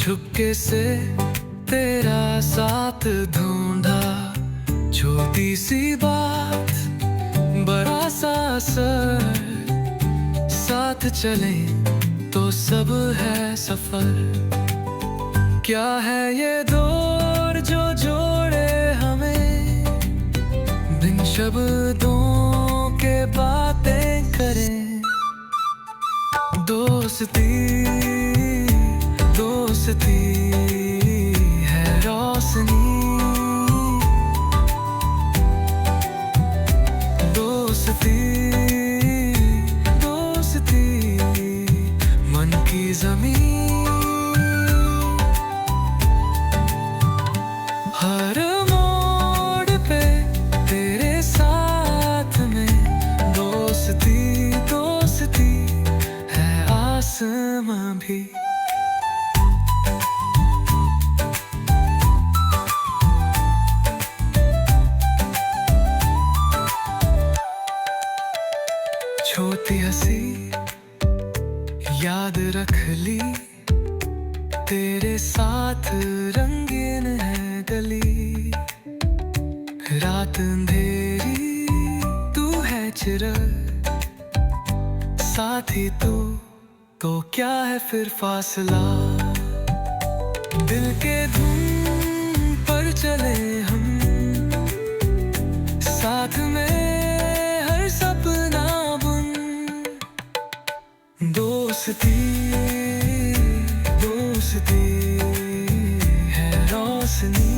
चुपके से तेरा साथ ढूंढा, छोटी सी बात बड़ा सा असर, साथ चले तो सब है सफर। क्या है ये दौर जो जोड़े हमें, बिन शब्दों के बातें करें। दोस्ती दोस्ती है रोशनी, दोस्ती दोस्ती मन की जमीन। हर मोड़ पे तेरे साथ में, दोस्ती दोस्ती है आसमां भी। छोटी हंसी याद रख ली, तेरे साथ रंगीन है गली। रात अंधेरी तू है चिराग, साथी तू तो क्या है फिर फासला। दिल के धुन पर चले हम, साथ में हर सपना बुन। दोस्ती दोस्ती है रोशनी।